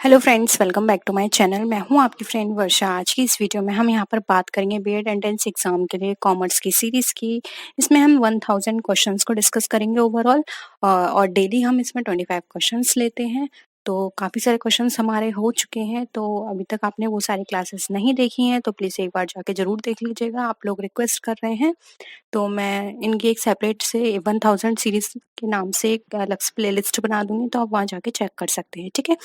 Hello friends, welcome back to my channel. मैं हूं आपकी फ्रेंड वर्षा। आज की इस वीडियो में हम यहां पर बात करेंगे बीएड एंट्रेंस एग्जाम के लिए कॉमर्स की सीरीज की। इसमें हम 1000 क्वेश्चंस को डिस्कस करेंगे ओवरऑल, और डेली हम इसमें 25 क्वेश्चंस लेते हैं। तो काफ़ी सारे क्वेश्चंस हमारे हो चुके हैं। तो अभी तक आपने वो सारी क्लासेस नहीं देखी हैं तो प्लीज़ एक बार जाके ज़रूर देख लीजिएगा, आप लोग रिक्वेस्ट कर रहे हैं। तो मैं इनकी एक सेपरेट से 1000 सीरीज के नाम से एक अलग से प्लेलिस्ट बना दूंगी, तो आप वहाँ जाके चेक कर सकते हैं। ठीक है,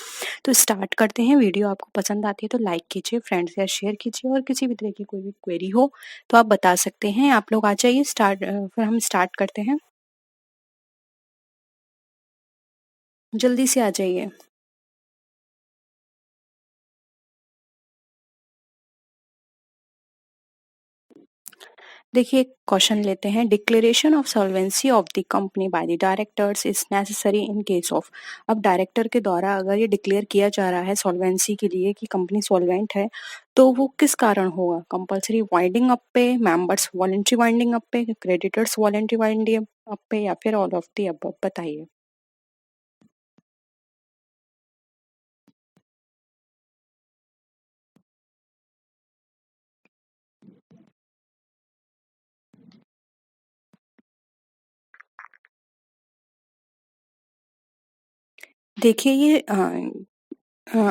तो स्टार्ट करते हैं। वीडियो आपको पसंद आती है तो लाइक कीजिए, फ्रेंड्स या शेयर कीजिए, और किसी भी तरह की कोई भी क्वेरी हो तो आप बता सकते हैं। आप लोग आ जाइए, फिर हम स्टार्ट करते हैं। जल्दी से आ जाइए। देखिए, क्वेश्चन लेते हैं। Declaration of solvency of the company by the directors is necessary in case of. अब डायरेक्टर के द्वारा अगर ये डिक्लेयर किया जा रहा है सॉल्वेंसी के लिए कि कंपनी सॉल्वेंट है, तो वो किस कारण होगा? कंपलसरी वाइंडिंग अप पे, मेंबर्स वॉलंटरी वाइंडिंग अप पे, क्रेडिटर्स वॉलंटरी वाइंडिंग अप पे, या फिर ऑल ऑफ द अबव? बताइए। देखिए, ये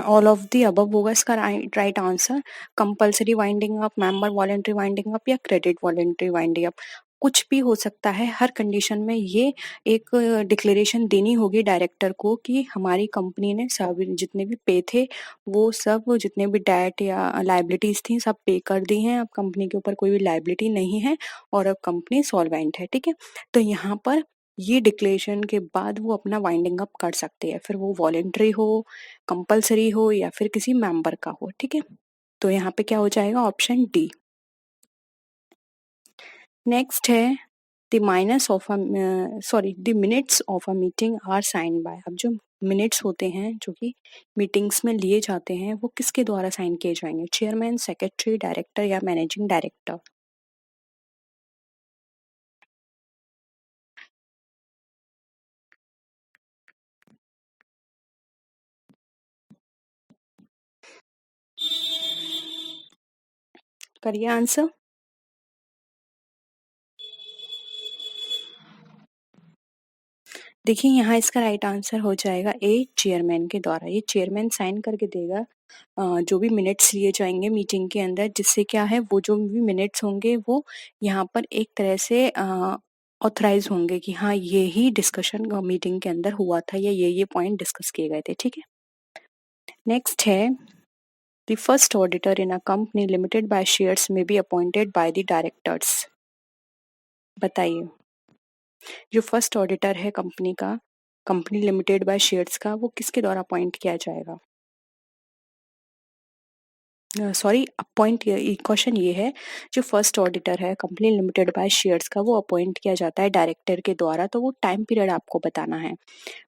ऑल ऑफ द अबव होगा इसका right answer. Compulsory winding up, member voluntary winding up, या क्रेडिट वॉलंटरी वाइंडिंग अप, कुछ भी हो सकता है। हर कंडीशन में ये एक डिक्लेरेशन देनी होगी डायरेक्टर को कि हमारी कंपनी ने सब जितने भी पे थे, वो सब जितने भी डेट या लाइबिलिटीज थी सब पे कर दी हैं। अब कंपनी के ऊपर कोई भी लाइबिलिटी नहीं है और अब कंपनी सॉल्वेंट है। ठीक है, तो यहाँ पर ये डिक्लेरेशन के बाद वो अपना वाइंडिंग अप कर सकते हैं, फिर वो वॉलेंट्री हो, कंपल्सरी हो, या फिर किसी मेंबर का हो। ठीक है, तो यहाँ पे क्या हो जाएगा? Option D. नेक्स्ट है, the minus of sorry the minutes of a meeting are sign by. अब जो मिनट्स होते हैं जो कि मीटिंग्स में लिए जाते हैं, वो किसके द्वारा साइन किए जाएंगे? चेयरमैन, सेक्रेटरी, डायरेक्टर, या मैनेजिंग डायरेक्टर? करिए आंसर। देखिए, यहाँ इसका राइट आंसर हो जाएगा ए, चेयरमैन के द्वारा। ये चेयरमैन साइन करके देगा जो भी मिनट्स लिए जाएंगे मीटिंग के अंदर, जिससे क्या है, वो जो भी मिनट्स होंगे वो यहाँ पर एक तरह से ऑथराइज होंगे कि हाँ, ये ही डिस्कशन मीटिंग के अंदर हुआ था, या ये पॉइंट डिस्कस किए गए थे। ठीक है, नेक्स्ट है, the first auditor in a company limited by shares में be appointed by the directors. बताइए। जो फर्स्ट ऑडिटर है कंपनी का, कंपनी लिमिटेड बाय शेयर्स का, वो किसके द्वारा अपॉइंट किया जाएगा? सॉरी, अपॉइंट, क्वेश्चन ये है, जो फर्स्ट ऑडिटर है कंपनी लिमिटेड बाय शेयर्स का, वो अपॉइंट किया जाता है डायरेक्टर के द्वारा। तो वो टाइम पीरियड आपको बताना है।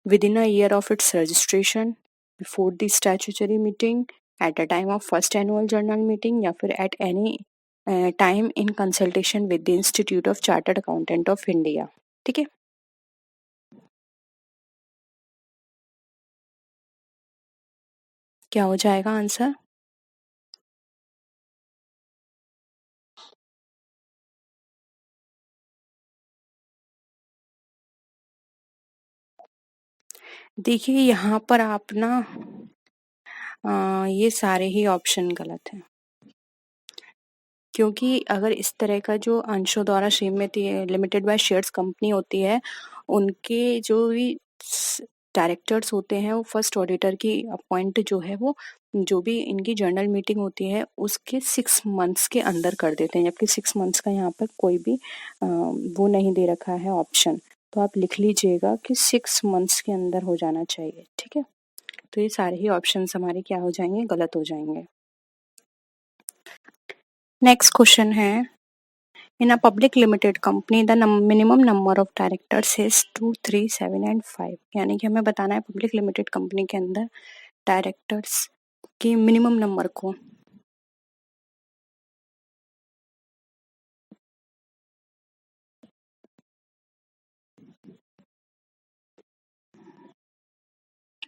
With in a year of its registration, before the statutory meeting, at the time of first annual general meeting, या फिर at any time in consultation with the institute of chartered accountant of India. ठीक है, क्या हो जाएगा answer? देखिए, यहाँ पर आप ना ये सारे ही ऑप्शन गलत हैं। क्योंकि अगर इस तरह का जो अंशों द्वारा सीमित ये लिमिटेड बाय शेयर्स कंपनी होती है, उनके जो भी डायरेक्टर्स होते हैं, वो फर्स्ट ऑडिटर की अपॉइंट जो है, वो जो भी इनकी जर्नल मीटिंग होती है उसके 6 मंथ्स के अंदर कर देते हैं, जबकि 6 मंथ्स का यहाँ पर कोई भी वो नहीं दे रखा है ऑप्शन। तो आप लिख लीजिएगा कि 6 मंथ्स के अंदर हो जाना चाहिए। ठीक है, तो ये सारे ही ऑप्शंस हमारे क्या हो जाएंगे? गलत हो जाएंगे। नेक्स्ट क्वेश्चन है, in a public limited company the minimum number of directors is 2, 3, 7 and 5। यानी कि हमें बताना है पब्लिक लिमिटेड कंपनी के अंदर डायरेक्टर्स के मिनिमम नंबर को।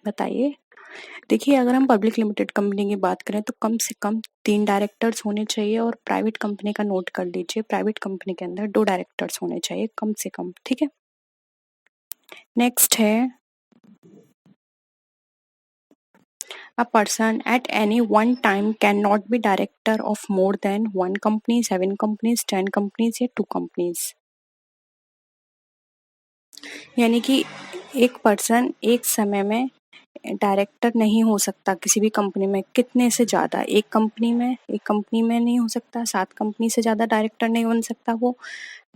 बताइए। देखिए, अगर हम पब्लिक लिमिटेड कंपनी की बात करें तो कम से कम 3 डायरेक्टर्स होने चाहिए और प्राइवेट कंपनी का नोट कर लीजिए, प्राइवेट कंपनी के अंदर 2 डायरेक्टर्स होने चाहिए कम से कम, ठीक है? नेक्स्ट है, a person at any one time can not be director of more than 1 company, 7 companies, 10 companies या 2 कंपनीज़। यानी कि एक पर्सन एक समय में डायरेक्टर नहीं हो सकता किसी भी कंपनी में, कितने से ज़्यादा, एक कंपनी में नहीं हो सकता, 7 कंपनी से ज़्यादा डायरेक्टर नहीं बन सकता वो,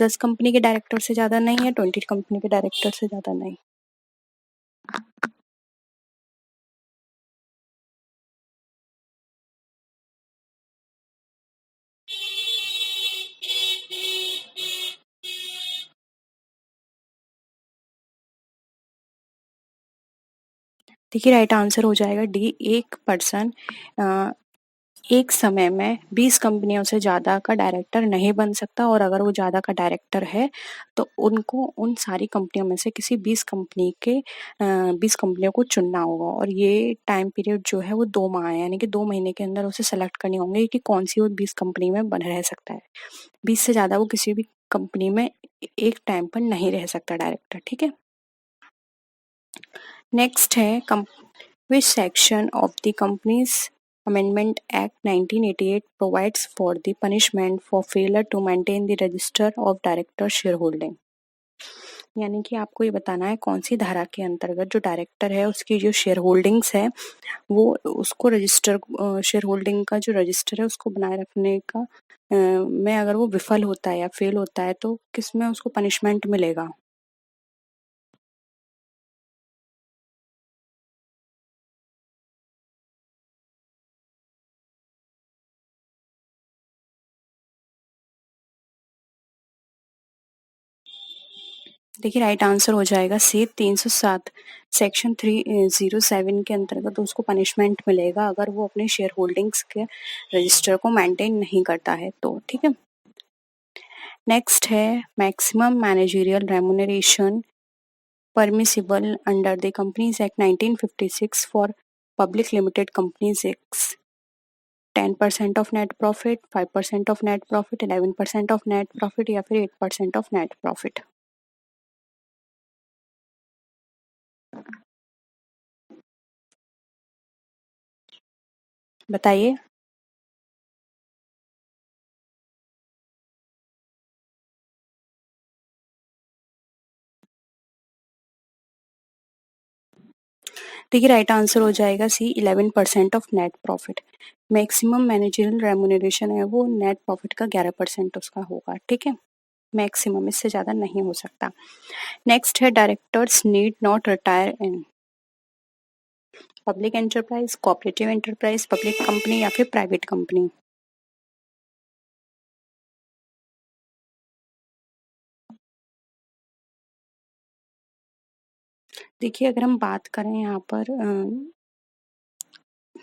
10 कंपनी के डायरेक्टर से ज़्यादा नहीं है, 20 कंपनी के डायरेक्टर से ज़्यादा नहीं। देखिए, राइट आंसर हो जाएगा डी, एक पर्सन एक समय में 20 कंपनियों से ज़्यादा का डायरेक्टर नहीं बन सकता और अगर वो ज़्यादा का डायरेक्टर है, तो उनको उन सारी कंपनियों में से किसी 20 कंपनियों को चुनना होगा और ये टाइम पीरियड जो है वो 2 माह है, यानी कि 2 महीने के अंदर उसे सेलेक्ट करने होंगे कि कौन-सी वो 20 कंपनी में बना रह सकता है। 20 से ज़्यादा वो किसी भी कंपनी में एक टाइम पर नहीं रह सकता डायरेक्टर, ठीक है? नेक्स्ट है, which section of the Companies Amendment Act 1988 provides for the punishment for failure to maintain the register of director shareholding? यानी कि आपको ये बताना है कौन सी धारा के अंतर्गत जो डायरेक्टर है उसकी जो शेयर होल्डिंग्स है वो उसको रजिस्टर शेयर होल्डिंग का जो रजिस्टर है उसको बनाए रखने का में अगर वो विफल होता है या फेल होता है तो किसमें उसको पनिशमेंट मिलेगा। देखिए, राइट आंसर हो जाएगा सी, 307 सेक्शन 307 के अंतर्गत उसको पनिशमेंट मिलेगा अगर वो अपने शेयर होल्डिंग्स के रजिस्टर को मेंटेन नहीं करता है तो, ठीक है? नेक्स्ट है, maximum managerial remuneration permissible under the Companies Act 1956 for public limited companies x 10% of net profit, 5% of net profit, 11% of net profit या फिर 8% ऑफ नेट प्रॉफिट। बताइए। देखिए, राइट आंसर हो जाएगा सी, 11% of net profit. Maximum managerial remuneration है वो net profit का 11% उसका होगा, ठीक है? मैक्सिमम, इससे ज़्यादा नहीं हो सकता। नेक्स्ट है, directors need not retire in public enterprise, cooperative enterprise, public company या फिर प्राइवेट कंपनी। देखिए, अगर हम बात करें यहाँ पर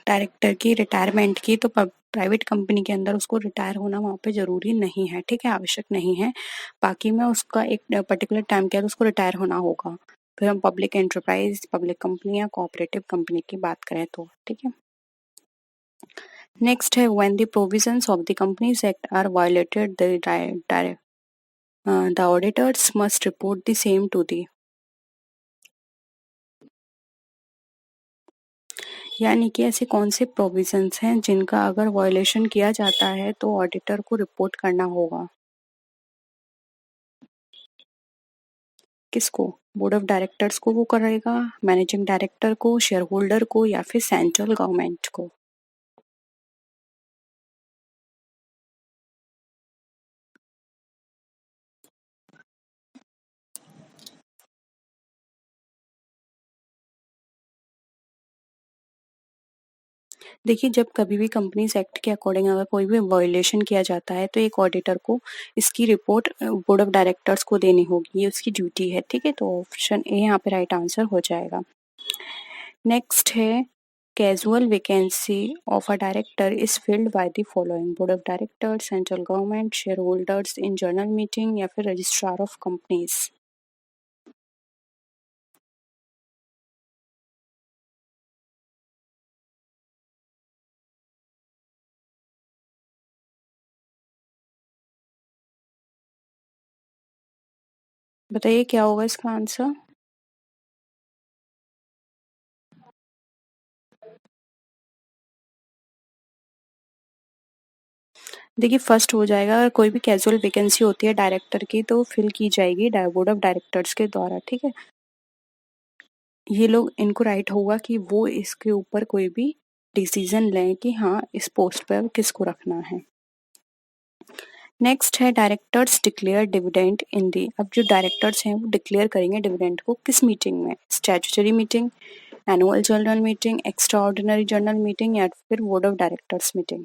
डायरेक्टर की रिटायरमेंट की तो प्राइवेट कंपनी के अंदर उसको रिटायर होना वहाँ पे ज़रूरी नहीं है, ठीक है? आवश्यक नहीं है। बाकी में उसका एक पर्टिकुलर टाइम के बाद उसको रिटायर होना होगा। फिर हम पब्लिक एंटरप्राइज़, पब्लिक कंपनी या कोऑपरेटिव कंपनी की बात करें तो, ठीक है? नेक्स्ट है, when the provisions of the Companies Act are violated the auditors must report the same to the, यानी कि ऐसे कौन से प्रोविजंस हैं जिनका अगर वायलेशन किया जाता है तो ऑडिटर को रिपोर्ट करना होगा। किसको? बोर्ड ऑफ डायरेक्टर्स को वो करेगा, मैनेजिंग डायरेक्टर को, शेयर होल्डर को या फिर सेंट्रल गवर्नमेंट को? देखिए, जब कभी भी कंपनीज एक्ट के अकॉर्डिंग अगर कोई भी वायलेशन किया जाता है तो एक ऑडिटर को इसकी रिपोर्ट बोर्ड ऑफ डायरेक्टर्स को देनी होगी, ये उसकी ड्यूटी है, ठीक है? तो ऑप्शन ए यहाँ पे राइट आंसर हो जाएगा। नेक्स्ट है, casual vacancy of a director is filled by the following: board of directors, central government, share holders in general meeting या फिर रजिस्ट्रार ऑफ कंपनीज। बताइए क्या होगा इसका आंसर। देखिए फर्स्ट हो जाएगा, अगर कोई भी कैजुअल वैकेंसी होती है डायरेक्टर की तो फिल की जाएगी बोर्ड ऑफ डायरेक्टर्स के द्वारा, ठीक है। ये लोग इनको राइट होगा कि वो इसके ऊपर कोई भी डिसीजन लें कि हाँ इस पोस्ट पर किसको रखना है। नेक्स्ट है डायरेक्टर्स डिक्लेयर डिविडेंड इन दी। अब जो डायरेक्टर्स हैं वो डिक्लेयर करेंगे डिविडेंड को किस मीटिंग में, statutory meeting, annual general meeting, extra ordinary general meeting या फिर बोर्ड ऑफ डायरेक्टर्स मीटिंग।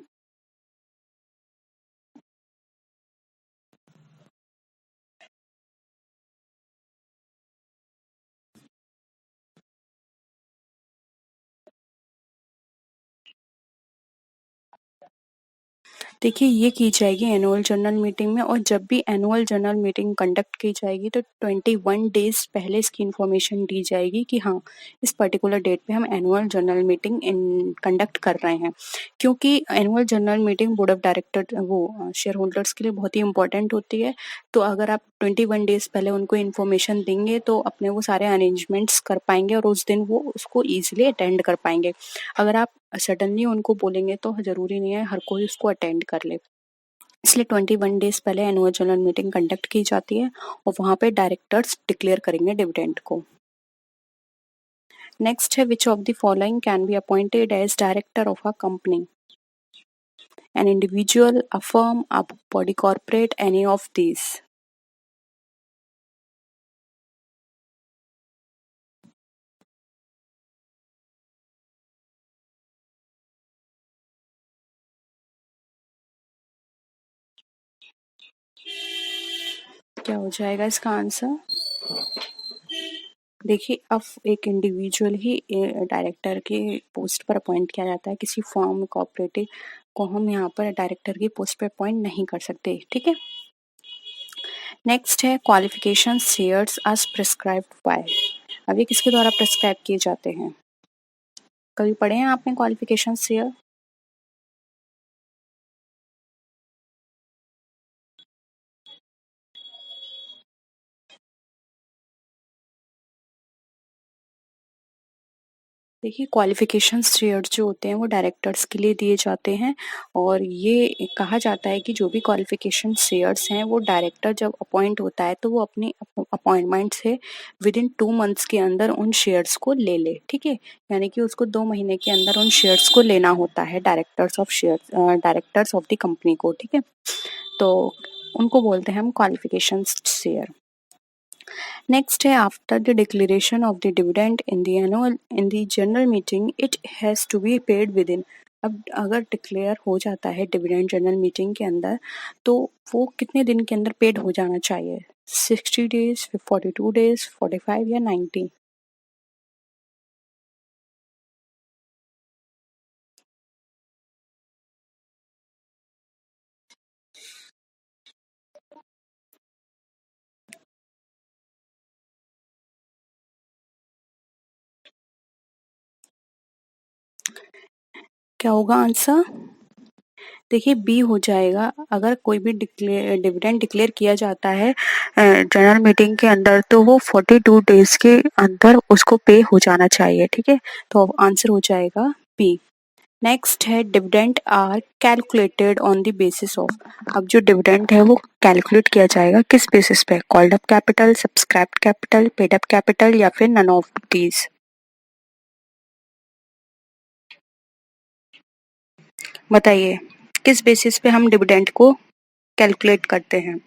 देखिए ये की जाएगी एनुअल जनरल मीटिंग में, और जब भी एनुअल जनरल मीटिंग कंडक्ट की जाएगी तो 21 डेज पहले इसकी इन्फॉर्मेशन दी जाएगी कि हाँ इस पर्टिकुलर डेट पे हम एनुअल जनरल मीटिंग कंडक्ट कर रहे हैं। क्योंकि annual general meeting board of director वो शेयर होल्डर्स के लिए बहुत ही इंपॉर्टेंट होती है। तो अगर आप 21 डेज पहले उनको इन्फॉर्मेशन देंगे तो अपने वो सारे अरेंजमेंट्स कर पाएंगे और उस दिन वो उसको ईजिली अटेंड कर पाएंगे। अगर आप सडनली उनको बोलेंगे तो ज़रूरी नहीं है हर कोई उसको अटेंड कर ले। इसलिए 21 डेज पहले एनुअल जनरल मीटिंग कंडक्ट की जाती है और वहाँ पे डायरेक्टर्स डिक्लेयर करेंगे डिविडेंड को। नेक्स्ट है which of the following can be appointed as director of a company, an individual, a firm, a body corporate, any of these. क्या हो जाएगा इसका आंसर। देखिए अब एक इंडिविजुअल ही डायरेक्टर के पोस्ट पर अपॉइंट किया जाता है, किसी फर्म कॉर्पोरेटिव को हम यहाँ पर डायरेक्टर की पोस्ट पर अपॉइंट नहीं कर सकते, ठीक है। नेक्स्ट है qualification shares as prescribed by. अब ये किसके द्वारा प्रिस्क्राइब किए जाते हैं, कभी पढ़े हैं आपने क्वालिफिकेशन शेयर। देखिए क्वालिफिकेशन शेयर्स जो होते हैं वो डायरेक्टर्स के लिए दिए जाते हैं, और ये कहा जाता है कि जो भी क्वालिफिकेशन शेयर्स हैं वो डायरेक्टर जब अपॉइंट होता है तो वो अपनी अपॉइंटमेंट से विद इन 2 मंथ्स के अंदर उन शेयर्स को ले ले, ठीक है। यानी कि उसको 2 महीने के अंदर उन शेयर्स को लेना होता है डायरेक्टर्स ऑफ द कंपनी को, ठीक है। तो उनको बोलते हैं हम क्वालिफिकेशन शेयर। नेक्स्ट है after the declaration of the dividend in the general meeting it has to be paid within. अब अगर डिक्लेयर हो जाता है डिविडेंड जनरल मीटिंग के अंदर तो वो कितने दिन के अंदर पेड हो जाना चाहिए, 60 डेज, 42 डेज, 45 या 90। क्या होगा आंसर। देखिए बी हो जाएगा, अगर कोई भी डिविडेंड डिक्लेयर किया जाता है जनरल मीटिंग के अंदर तो वो 42 डेज के अंदर उसको पे हो जाना चाहिए, ठीक है। तो आंसर हो जाएगा बी। नेक्स्ट है dividend are calculated on the basis of. अब जो डिविडेंड है वो कैलकुलेट किया जाएगा किस बेसिस पे, called up capital, subscribed capital, paid up capital या फिर नन ऑफ दीज। बताइए किस बेसिस पे हम डिविडेंड को कैलकुलेट करते हैं।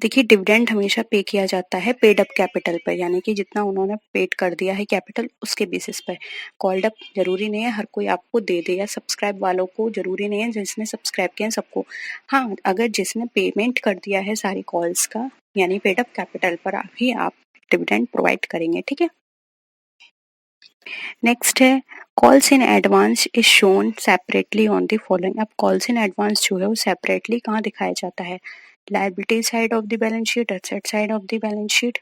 देखिए डिविडेंड हमेशा पे किया जाता है पेड अप कैपिटल पर, यानी कि जितना उन्होंने पेड कर दिया है कैपिटल उसके बेसिस पर। कॉल्ड अप जरूरी नहीं है हर कोई आपको दे दे, या सब्सक्राइब वालों को जरूरी नहीं है जिसने सब्सक्राइब किया है सबको। हाँ अगर जिसने पेमेंट कर दिया है सारी कॉल्स का यानी पेड अप कैपिटल पर भी आप डिविडेंड प्रोवाइड करेंगे, ठीक है। नेक्स्ट है calls in advance is shown separately on the following. अब कॉल्स इन एडवांस जो है वो सेपरेटली कहाँ दिखाया जाता है, liability side of the balance sheet, asset side of the balance sheet,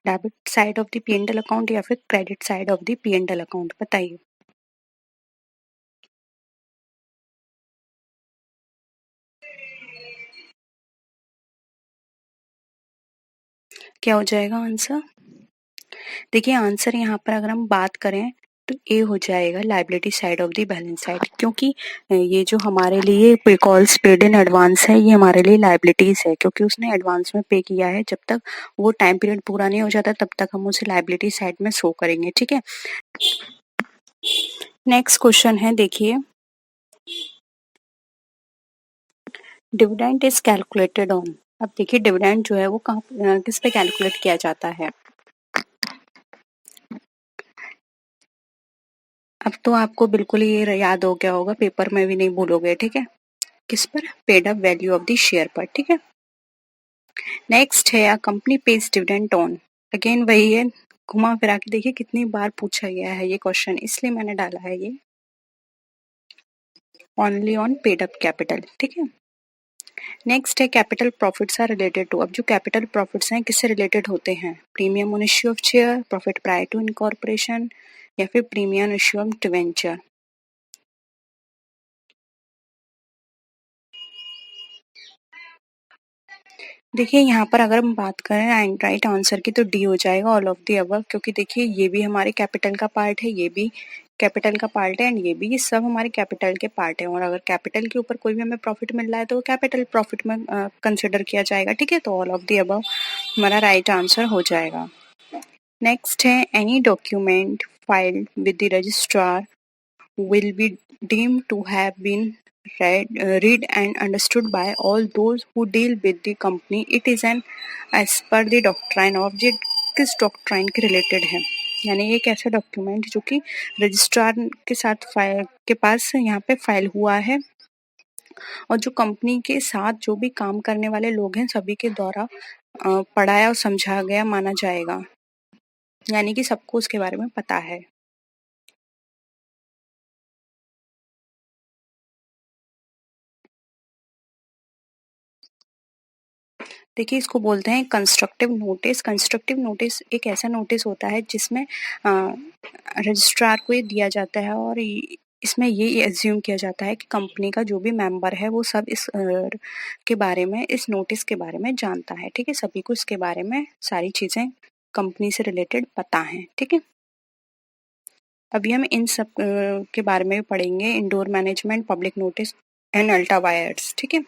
debit side of the P and L account या फिर credit side of the P and L account. बताइए। क्या हो जाएगा आंसर? देखिए आंसर यहाँ पर अगर हम बात करें तो ए हो जाएगा, liability side of the balance side, क्योंकि ये जो हमारे लिए पे कॉल्स पेड इन एडवांस है, ये हमारे लिए लायबिलिटीज है, क्योंकि उसने एडवांस में पे किया है। जब तक वो टाइम पीरियड पूरा नहीं हो जाता तब तक हम उसे लायबिलिटी साइड में शो करेंगे। ठीक है, नेक्स्ट क्वेश्चन है, देखिए डिविडेंड इज कैलकुलेटेड ऑन। अब देखिए डिविडेंड जो है वो कहाँ किस पे कैलकुलेट किया जाता है। अब तो आपको बिल्कुल ये याद हो गया होगा, पेपर में भी नहीं भूलोगे। ठीक है, किस पर? Paid up value of the share पर। ठीक है, नेक्स्ट है, company page dividend on. Again वही है, घुमा फिरा के देखिए कितनी बार पूछा गया है ये क्वेश्चन, इसलिए मैंने डाला है ये only on paid up capital. ठीक है, नेक्स्ट है, capital profits are related to. अब जो कैपिटल प्रॉफिट्स हैं किससे रिलेटेड होते हैं? Premium on issue of share, profit prior to incorporation, या फिर प्रीमियम इश्यू ऑफ डिवेंचर। देखिए यहाँ पर अगर हम बात करें राइट आंसर की तो डी हो जाएगा, ऑल ऑफ द अबव, क्योंकि देखिए ये भी हमारे कैपिटल का पार्ट है, ये भी कैपिटल का पार्ट है, एंड ये भी, ये सब हमारे कैपिटल के पार्ट है। और अगर कैपिटल के ऊपर कोई भी हमें प्रॉफिट मिल रहा है तो कैपिटल प्रॉफिट में कंसिडर किया जाएगा। ठीक है, तो ऑल ऑफ द अबव हमारा राइट आंसर हो जाएगा। नेक्स्ट है, any document filed with the registrar will be deemed to have been read and understood by all those who deal with the company. It is an as per the doctrine of ये किस doctrine के related है? यानी एक ऐसा document जो कि registrar के साथ फाइल के पास यहाँ पे फाइल हुआ है, और जो कंपनी के साथ जो भी काम करने वाले लोग हैं सभी के द्वारा पढ़ाया और समझा गया माना जाएगा, यानी कि सबको उसके बारे में पता है। देखिए इसको बोलते हैं कंस्ट्रक्टिव नोटिस। कंस्ट्रक्टिव नोटिस एक ऐसा नोटिस होता है जिसमें रजिस्ट्रार को ये दिया जाता है, और इसमें ये एज्यूम किया जाता है कि कंपनी का जो भी मेंबर है वो सब इस के बारे में, इस नोटिस के बारे में जानता है। ठीक है, सभी को इसके बारे में सारी चीजें कंपनी से रिलेटेड पता है। ठीक है, अभी हम इन सब के बारे में पढ़ेंगे, indoor management, public notice and ultra vires. ठीक है,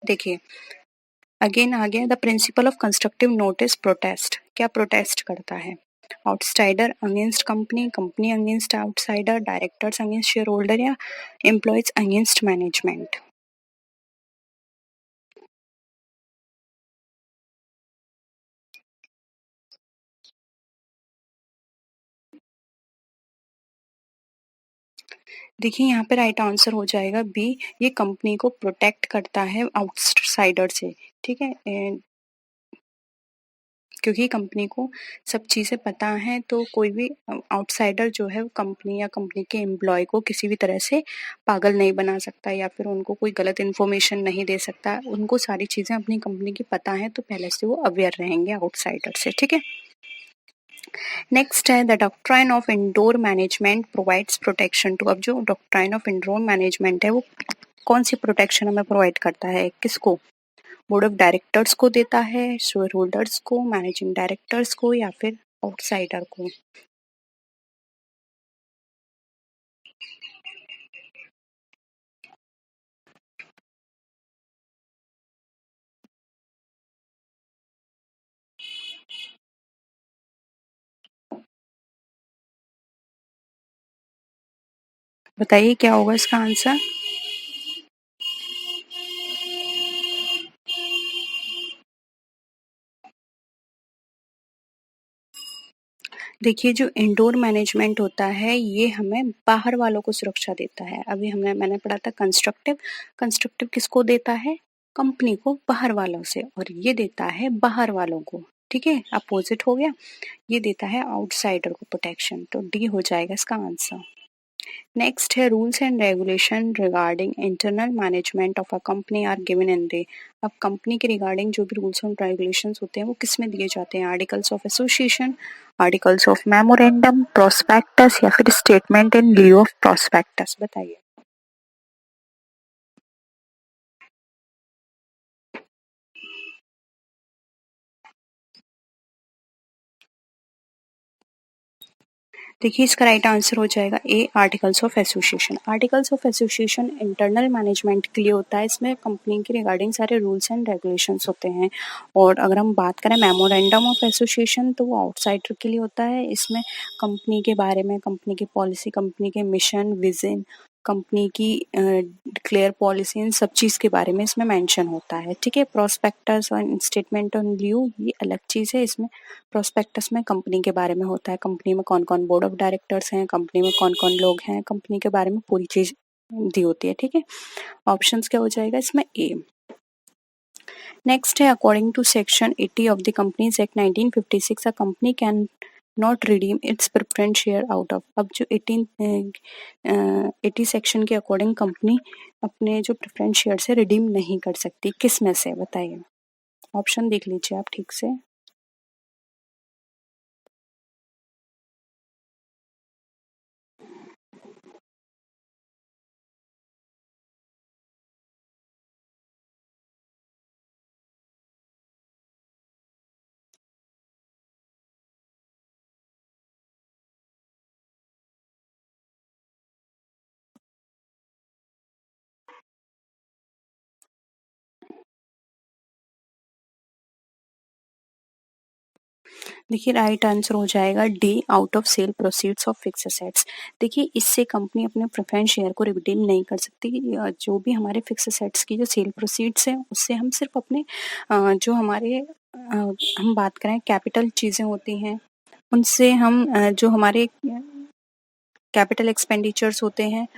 देखिए अगेन आ गया the principle of constructive notice protest. क्या प्रोटेस्ट करता है? Outsider against company, company against outsider, directors against share holder, या एम्प्लॉयज अगेंस्ट मैनेजमेंट। देखिए यहाँ पे राइट आंसर हो जाएगा बी, ये कंपनी को प्रोटेक्ट करता है आउटसाइडर से। ठीक है, क्योंकि कंपनी को सब चीज़ें पता हैं, तो कोई भी आउटसाइडर जो है कंपनी या कंपनी के एम्प्लॉय को किसी भी तरह से पागल नहीं बना सकता, या फिर उनको कोई गलत इन्फॉर्मेशन नहीं दे सकता। उनको सारी चीज़ें अपनी कंपनी की पता है, तो पहले से वो अवेयर रहेंगे आउटसाइडर से। ठीक है, नेक्स्ट है, the doctrine of indoor management provides protection to. अब जो डॉक्ट्राइन ऑफ इंडोर मैनेजमेंट है वो कौन सी प्रोटेक्शन हमें प्रोवाइड करता है, किसको? बोर्ड ऑफ डायरेक्टर्स को देता है, शेयर होल्डर्स को, मैनेजिंग डायरेक्टर्स को, या फिर आउटसाइडर को? बताइए क्या होगा इसका आंसर? देखिए जो इंडोर मैनेजमेंट होता है ये हमें बाहर वालों को सुरक्षा देता है। अभी मैंने पढ़ा था कंस्ट्रक्टिव। कंस्ट्रक्टिव किसको देता है? कंपनी को बाहर वालों से, और ये देता है बाहर वालों को। ठीक है, अपोजिट हो गया। ये देता है आउटसाइडर को प्रोटेक्शन, तो डी हो जाएगा इसका आंसर। नेक्स्ट है, rules and regulation regarding internal management of a company are given in the. अब कंपनी के रिगार्डिंग जो भी रूल्स एंड रेगुलेशंस होते हैं वो किस में दिए जाते हैं? Articles of association, articles of memorandum, prospectus, या फिर statement in lieu of prospectus. बताइए। देखिए इसका राइट आंसर हो जाएगा A, articles of association. Articles of association internal management के लिए होता है। इसमें कंपनी के रिगार्डिंग सारे रूल्स एंड रेगुलेशंस होते हैं। और अगर हम बात करें मेमोरेंडम ऑफ एसोसिएशन, तो वो आउटसाइडर के लिए होता है। इसमें कंपनी के बारे में, कंपनी की पॉलिसी, कंपनी के मिशन, विजन, कंपनी की डिक्लेयर पॉलिसी, इन सब चीज़ के बारे में इसमें मेंशन होता है। ठीक है, प्रोस्पेक्टस और स्टेटमेंट ऑन ड्यू ये अलग चीज़ है। इसमें प्रोस्पेक्टस में कंपनी के बारे में होता है, कंपनी में कौन कौन बोर्ड ऑफ डायरेक्टर्स हैं, कंपनी में कौन कौन लोग हैं, कंपनी के बारे में पूरी चीज़ दी होती है। ठीक है, ऑप्शंस क्या हो जाएगा इसमें ए। नेक्स्ट है according to section 80 of the Companies Act 1956 a company can not redeem its preference share out of. अब जो 80 सेक्शन के अकॉर्डिंग कंपनी अपने जो प्रेफरेंस शेयर से रिडीम नहीं कर सकती, किस में से बताइए। ऑप्शन देख लीजिए आप ठीक से। देखिए राइट आंसर हो जाएगा D, out of sale proceeds of fix assets. देखिए इससे कंपनी अपने प्रेफरेंस शेयर को रिडीम नहीं कर सकती। जो भी हमारे फिक्स असेट्स की जो सेल प्रोसीड्स हैं, उससे हम सिर्फ अपने जो हमारे हम बात करें कैपिटल चीज़ें होती हैं, उनसे हम जो हमारे कैपिटल एक्सपेंडिचर्स होते हैं,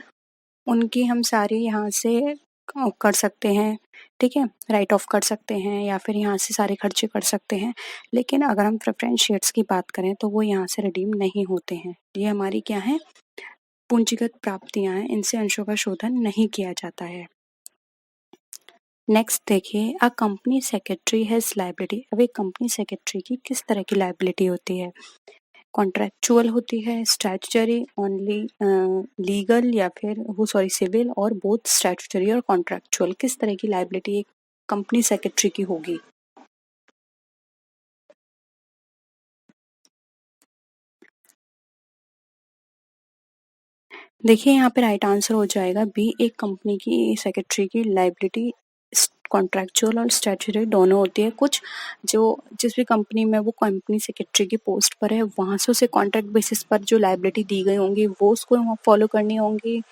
उनकी हम सारी यहाँ से कर सकते हैं। ठीक है, राइट ऑफ कर सकते हैं या फिर यहाँ से सारे खर्चे कर सकते हैं। लेकिन अगर हम प्रेफरेंस शेयर्स की बात करें तो वो यहाँ से रिडीम नहीं होते हैं। ये हमारी क्या है, पूंजीगत प्राप्तियां हैं, इनसे अंशों का शोधन नहीं किया जाता है। नेक्स्ट देखिए, a company secretary has liability. अब एक कंपनी सेक्रेटरी की किस तरह की लायबिलिटी होती है, कॉन्ट्रेक्चुअल होती है, स्टैट्यूटरी, ओनली लीगल, या फिर वो सॉरी सिविल, और बोथ स्टैट्यूटरी और कॉन्ट्रेक्चुअल। किस तरह की लायबिलिटी एक कंपनी सेक्रेटरी की होगी। देखिए यहाँ पे राइट आंसर हो जाएगा बी, एक कंपनी की सेक्रेटरी की लायबिलिटी कॉन्ट्रेक्चुअल और स्टैट्यूटरी दोनों होती है। कुछ जो जिस भी कंपनी में वो कंपनी सेक्रेटरी की पोस्ट पर है, वहाँ से उसे कॉन्ट्रैक्ट बेसिस पर जो लायबिलिटी दी गई होंगी वो उसको वहाँ फॉलो करनी होंगी।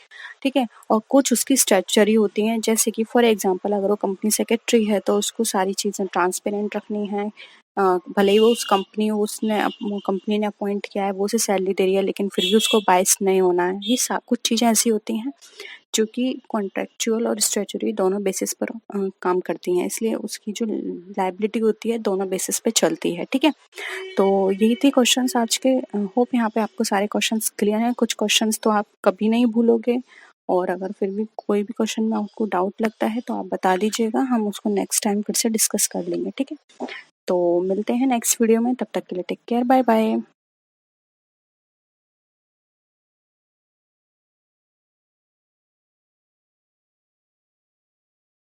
ठीक है, और कुछ उसकी स्टैट्यूटरी होती हैं, जैसे कि फॉर एग्जांपल अगर वो कंपनी सेक्रेटरी है तो उसको सारी चीज़ें ट्रांसपेरेंट रखनी है। भले ही वो उस कंपनी ने अपॉइंट किया है, वो उसे सैलरी दे रही है, लेकिन फिर भी उसको बायस नहीं होना है। ये कुछ चीज़ें ऐसी होती हैं जो कि कॉन्ट्रेक्चुअल और स्टैट्यूटरी दोनों बेसिस पर काम करती हैं, इसलिए उसकी जो लायबिलिटी होती है दोनों बेसिस पे चलती है। ठीक है, तो यही थे क्वेश्चंस आज के। होप यहाँ पे आपको सारे क्वेश्चंस क्लियर हैं। कुछ क्वेश्चंस तो आप कभी नहीं भूलोगे, और अगर फिर भी कोई भी क्वेश्चन में आपको डाउट लगता है तो आप बता दीजिएगा, हम उसको नेक्स्ट टाइम फिर से डिस्कस कर लेंगे। ठीक है, तो मिलते हैं नेक्स्ट वीडियो में, तब तक के लिए टेक केयर, बाय बाय।